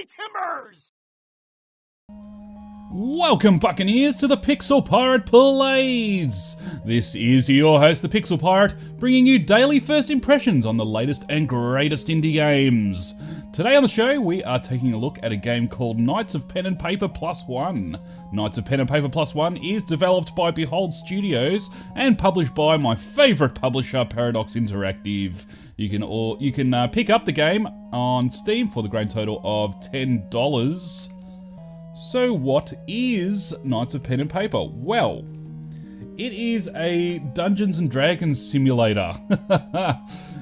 my timbers! Welcome, Buccaneers, to the Pixel Pirate Plays! This is your host, the Pixel Pirate, bringing you daily first impressions on the latest and greatest indie games. Today on the show, we are taking a look at a game called Knights of Pen and Paper Plus One. Knights of Pen and Paper Plus One is developed by Behold Studios and published by my favourite publisher, Paradox Interactive. You can pick up the game on Steam for the grand total of $10. So what is Knights of Pen and Paper? Well, it is a Dungeons and Dragons simulator.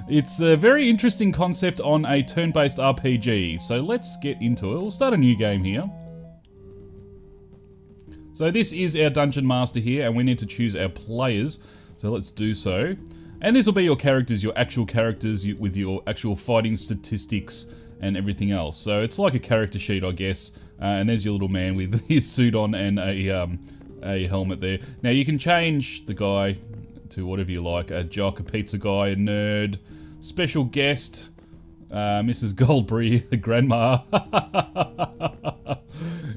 It's a very interesting concept on a turn-based RPG, so let's get into it. We'll start a new game here. So this is our Dungeon Master here, and we need to choose our players, so let's do so. And this will be your characters, your actual characters with your actual fighting statistics and everything else. So it's like a character sheet, I guess. And there's your little man with his suit on and a helmet there. Now you can change the guy to whatever you like. A jock, a pizza guy, a nerd, special guest, Mrs. Goldberry, a grandma,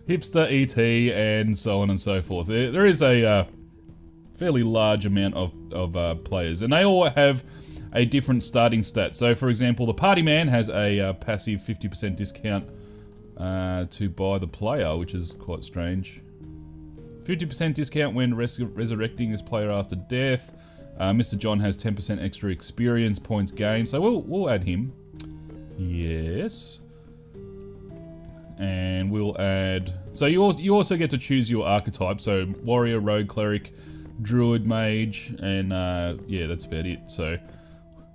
hipster ET, and so on and so forth. There is a fairly large amount of players, and they all have a different starting stat. So for example, the party man has a passive 50% discount to buy the player, which is quite strange. 50% discount when resurrecting this player after death. Mr. John has 10% extra experience points gained, so we'll add him. Yes. And we'll add... So you also get to choose your archetype, so warrior, rogue, cleric, druid, mage, and yeah, that's about it. So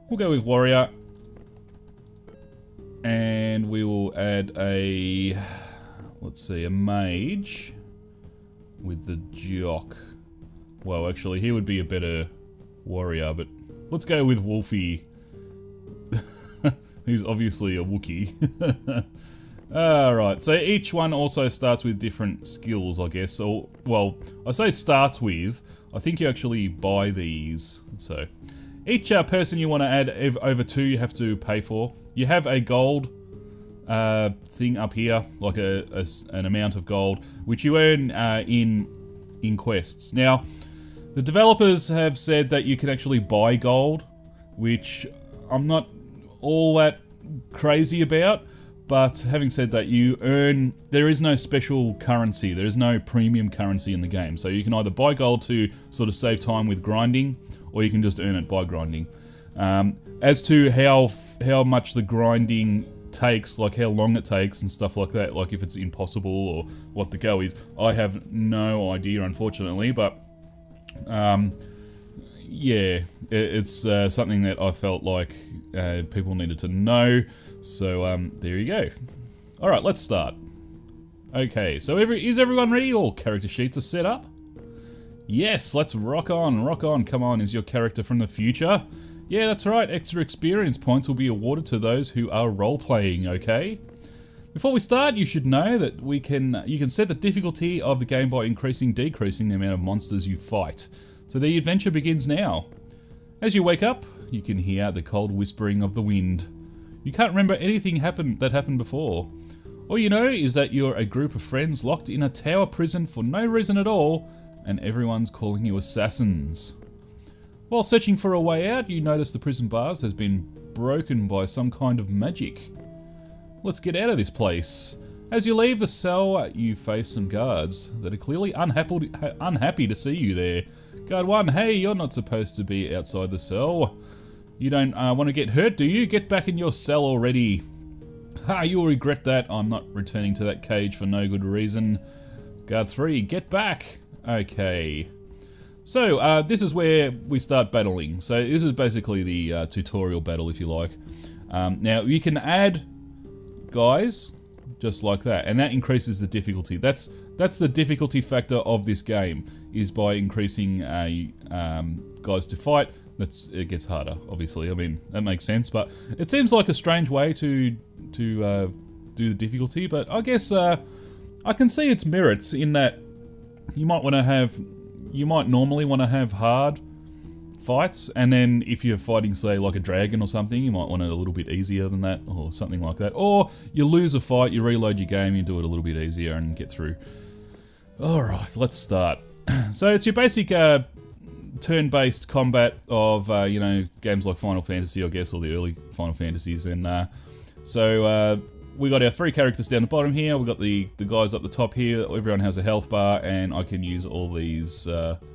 we'll go with warrior. And we will add a, let's see, a mage with the jock. Well, actually, he would be a better warrior, but let's go with Wolfie. Who's obviously a Wookiee. Alright, so each one also starts with different skills, I guess. Or, well, I say starts with, I think you actually buy these. So, each person you want to add over two, you have to pay for. You have a gold thing up here, like an amount of gold, which you earn in quests. Now, the developers have said that you can actually buy gold, which I'm not all that crazy about. But having said that, there is no special currency, there is no premium currency in the game. So you can either buy gold to sort of save time with grinding, or you can just earn it by grinding. As to how much the grinding takes, like how long it takes and stuff like that, like if it's impossible or what the go is, I have no idea, unfortunately. But yeah, it's something that I felt like people needed to know. So there you go. All right, let's start. Okay, so is everyone ready? All character sheets are set up. Yes, let's rock on, rock on. Come on, is your character from the future? Yeah, that's right. Extra experience points will be awarded to those who are role-playing, okay? Before we start, you should know that you can set the difficulty of the game by increasing, decreasing the amount of monsters you fight. So the adventure begins now. As you wake up, you can hear the cold whispering of the wind. You can't remember anything that happened before. All you know is that you're a group of friends locked in a tower prison for no reason at all, and everyone's calling you assassins. While searching for a way out, you notice the prison bars has been broken by some kind of magic. Let's get out of this place. As you leave the cell, you face some guards that are clearly unhappy to see you there. Guard 1, hey, you're not supposed to be outside the cell. You don't want to get hurt, do you? Get back in your cell already. Ha, you'll regret that. I'm not returning to that cage for no good reason. Guard 3, get back. Okay. So, this is where we start battling. So, this is basically the tutorial battle, if you like. Now, you can add guys just like that, and that increases the difficulty. That's the difficulty factor of this game, is by increasing guys to fight. It gets harder, obviously. I mean, that makes sense, but it seems like a strange way to do the difficulty. But I guess I can see its merits in that you might normally want to have hard, fights, and then if you're fighting, say, like a dragon or something, you might want it a little bit easier than that, or something like that. Or you lose a fight, you reload your game, you do it a little bit easier and get through. Alright, let's start. So it's your basic turn-based combat of, you know, games like Final Fantasy, I guess, or the early Final Fantasies. And so we got our 3 characters down the bottom here. We got the guys up the top here. Everyone has a health bar, and I can use all these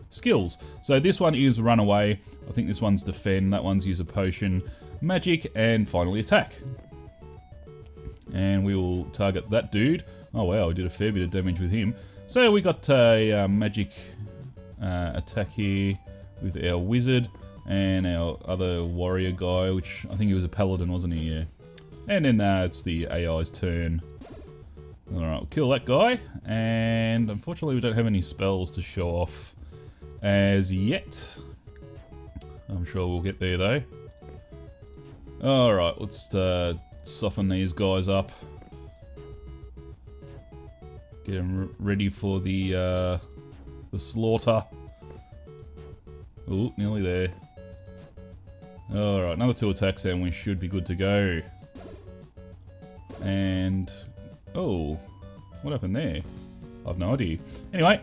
skills. So this one is run away. I think this one's defend. That one's use a potion, magic, and finally attack. And we will target that dude. Oh wow, we did a fair bit of damage with him. So we got a magic attack here with our wizard and our other warrior guy, which I think he was a paladin, wasn't he? Yeah. And then it's the AI's turn. Alright, we'll kill that guy. And unfortunately we don't have any spells to show off as yet. I'm sure we'll get there though. Alright, let's soften these guys up. Get them ready for the slaughter. Ooh, nearly there. Alright, another 2 attacks and we should be good to go. And... oh, what happened there? I've no idea. Anyway,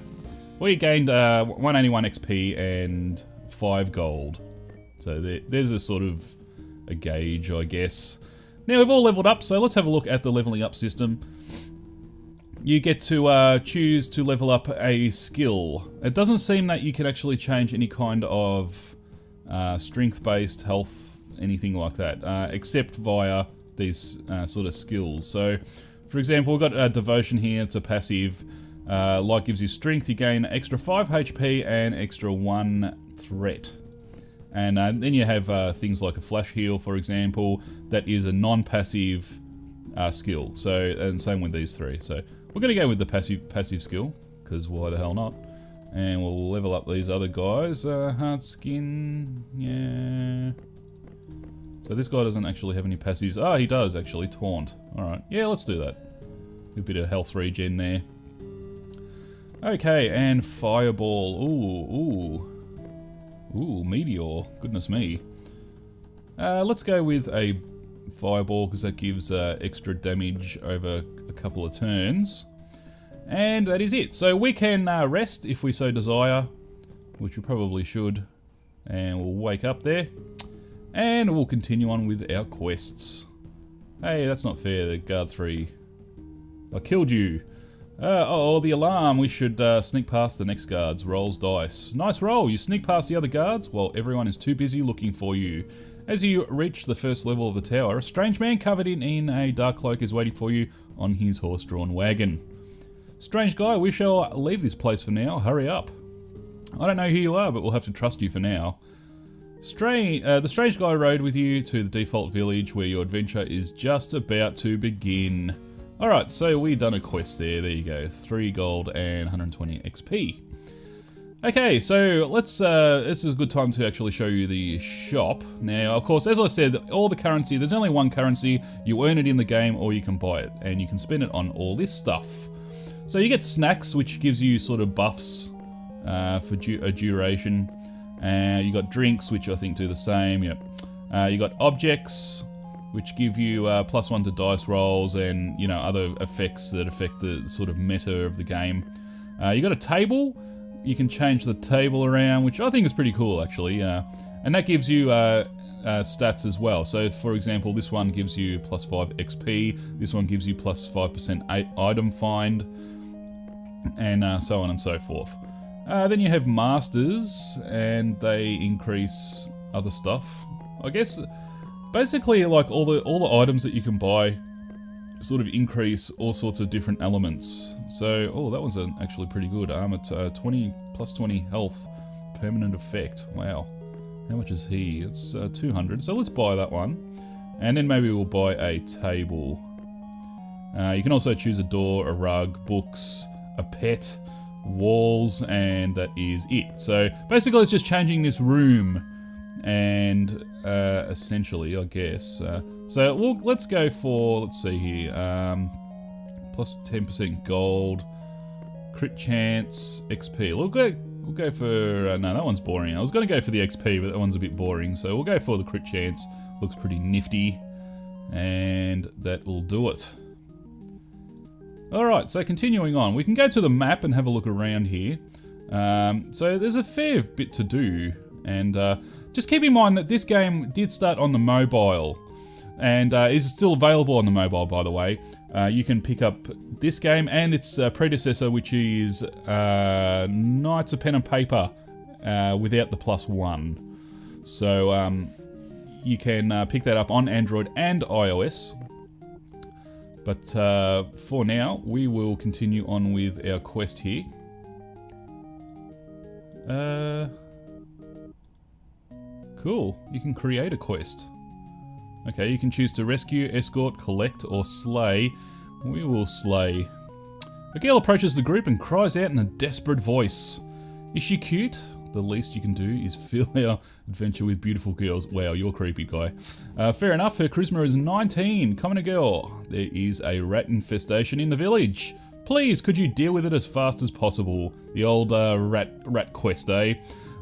we gained 181 XP and 5 gold. So there's a sort of a gauge, I guess. Now we've all leveled up, so let's have a look at the leveling up system. You get to choose to level up a skill. It doesn't seem that you can actually change any kind of strength-based health, anything like that, except via these sort of skills. So, for example, we've got Devotion here. It's a passive. Light gives you strength. You gain extra 5 HP and extra 1 threat. And then you have things like a Flash Heal, for example. That is a non-passive skill. So, and same with these 3. So we're going to go with the passive skill, because why the hell not? And we'll level up these other guys. Hard Skin, yeah. So this guy doesn't actually have any passives. Ah, he does actually, Taunt. Alright, yeah, let's do that. A bit of health regen there. Okay, and Fireball. Ooh, Meteor. Goodness me. Let's go with a Fireball, because that gives extra damage over a couple of turns. And that is it. So we can rest if we so desire, which we probably should. And we'll wake up there. And we'll continue on with our quests. Hey, that's not fair, the guard 3. I killed you. Oh, the alarm. We should sneak past the next guards. Rolls dice. Nice roll. You sneak past the other guards while everyone is too busy looking for you. As you reach the first level of the tower, a strange man covered in a dark cloak is waiting for you on his horse-drawn wagon. Strange guy, we shall leave this place for now. Hurry up. I don't know who you are, but we'll have to trust you for now. The strange guy rode with you to the default village where your adventure is just about to begin. Alright, so we've done a quest there. There you go. 3 gold and 120 XP. Okay, so let's, this is a good time to actually show you the shop. Now, of course, as I said, all the currency, there's only one currency. You earn it in the game or you can buy it, and you can spend it on all this stuff. So you get snacks, which gives you sort of buffs for a duration. You got drinks, which I think do the same, yep. You got objects, which give you +1 to dice rolls and, you know, other effects that affect the sort of meta of the game. You got a table. You can change the table around, which I think is pretty cool, actually. And that gives you stats as well. So, for example, this one gives you +5 XP. This one gives you +5% item find, and so on and so forth. Then you have masters, and they increase other stuff. I guess basically, like all the items that you can buy sort of increase all sorts of different elements. So, oh, that was actually pretty good. Armor +20 health, permanent effect. Wow, how much is he? It's 200. So let's buy that one, and then maybe we'll buy a table. You can also choose a door, a rug, books, a pet, walls, and that is it. So basically, it's just changing this room, and essentially, I guess. So let's go for, let's see here, plus 10% gold, crit chance, XP. We'll We'll go for... no, that one's boring. I was going to go for the XP, but that one's a bit boring. So we'll go for the crit chance. Looks pretty nifty. And that will do it. Alright, so continuing on. We can go to the map and have a look around here. So there's a fair bit to do. And just keep in mind that this game did start on the mobile. And is still available on the mobile, by the way. You can pick up this game and its predecessor, which is Knights of Pen and Paper, without the +1. So you can pick that up on Android and iOS. But for now, we will continue on with our quest here. Cool, you can create a quest. Okay, you can choose to rescue, escort, collect, or slay. We will slay. A girl approaches the group and cries out in a desperate voice. Is she cute? The least you can do is fill our adventure with beautiful girls. Wow, you're creepy, guy. Fair enough, her charisma is 19. Commoner girl. There is a rat infestation in the village. Please, could you deal with it as fast as possible? The old rat quest, eh?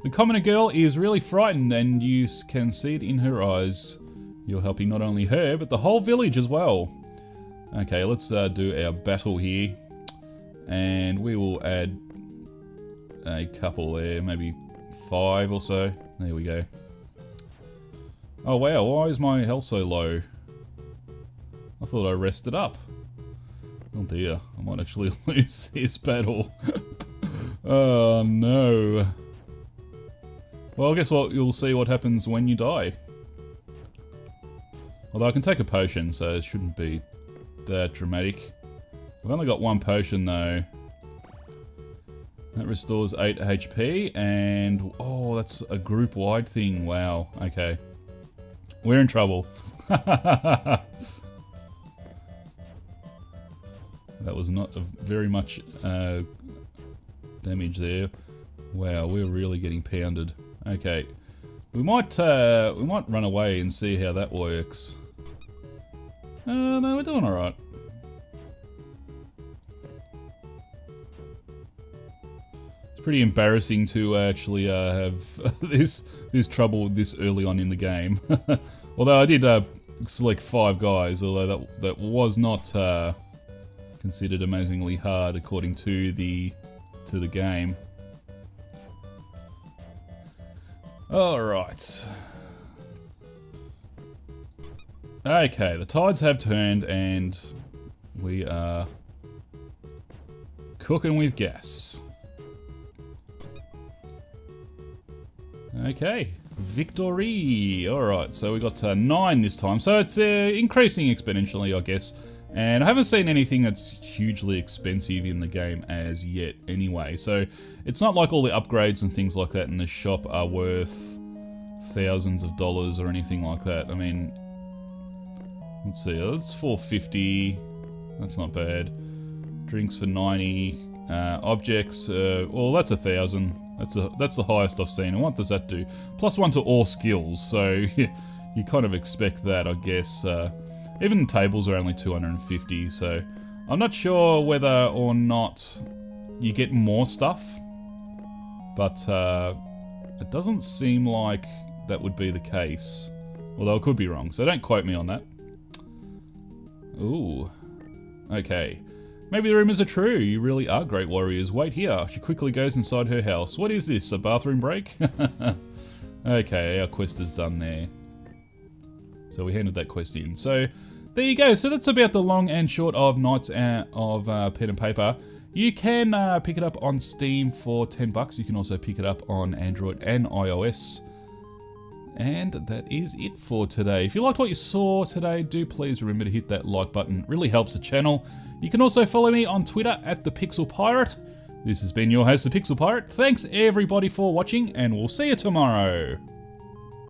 The commoner girl is really frightened and you can see it in her eyes. You're helping not only her, but the whole village as well. Okay, let's do our battle here. And we will add a couple there, maybe 5 or so. There we go. Oh wow, why is my health so low? I thought I rested up. Oh dear, I might actually lose this battle. Oh no. Well, guess what? You'll see what happens when you die. Although I can take a potion, so it shouldn't be that dramatic. I've only got 1 potion though. That restores 8 HP, and oh, that's a group-wide thing. Wow, okay. We're in trouble. That was not very much damage there. Wow, we're really getting pounded. Okay. We might run away and see how that works. No, we're doing alright. It's pretty embarrassing to actually have this trouble this early on in the game. Although I did select 5 guys, although that was not considered amazingly hard according to the game. Alright. Okay, the tides have turned and we are cooking with gas. Okay, victory! Alright, so we got 9 this time, so it's increasing exponentially, I guess. And I haven't seen anything that's hugely expensive in the game as yet anyway. So it's not like all the upgrades and things like that in the shop are worth thousands of dollars or anything like that. I mean, let's see, that's $4.50. That's not bad. Drinks for 90. Objects, well, that's 1,000. That's the highest I've seen. And what does that do? +1 to all skills. So you kind of expect that, I guess. Even tables are only 250, so I'm not sure whether or not you get more stuff, but it doesn't seem like that would be the case. Although I could be wrong, so don't quote me on that. Ooh. Okay. Maybe the rumors are true. You really are great warriors. Wait here. She quickly goes inside her house. What is this, a bathroom break? Okay, our quest is done there. So we handed that quest in. So there you go. So that's about the long and short of Knights of Pen and Paper. You can pick it up on Steam for $10. You can also pick it up on Android and iOS. And that is it for today. If you liked what you saw today, do please remember to hit that like button. It really helps the channel. You can also follow me on Twitter at ThePixelPirate. This has been your host, The Pixel Pirate. Thanks everybody for watching, and we'll see you tomorrow.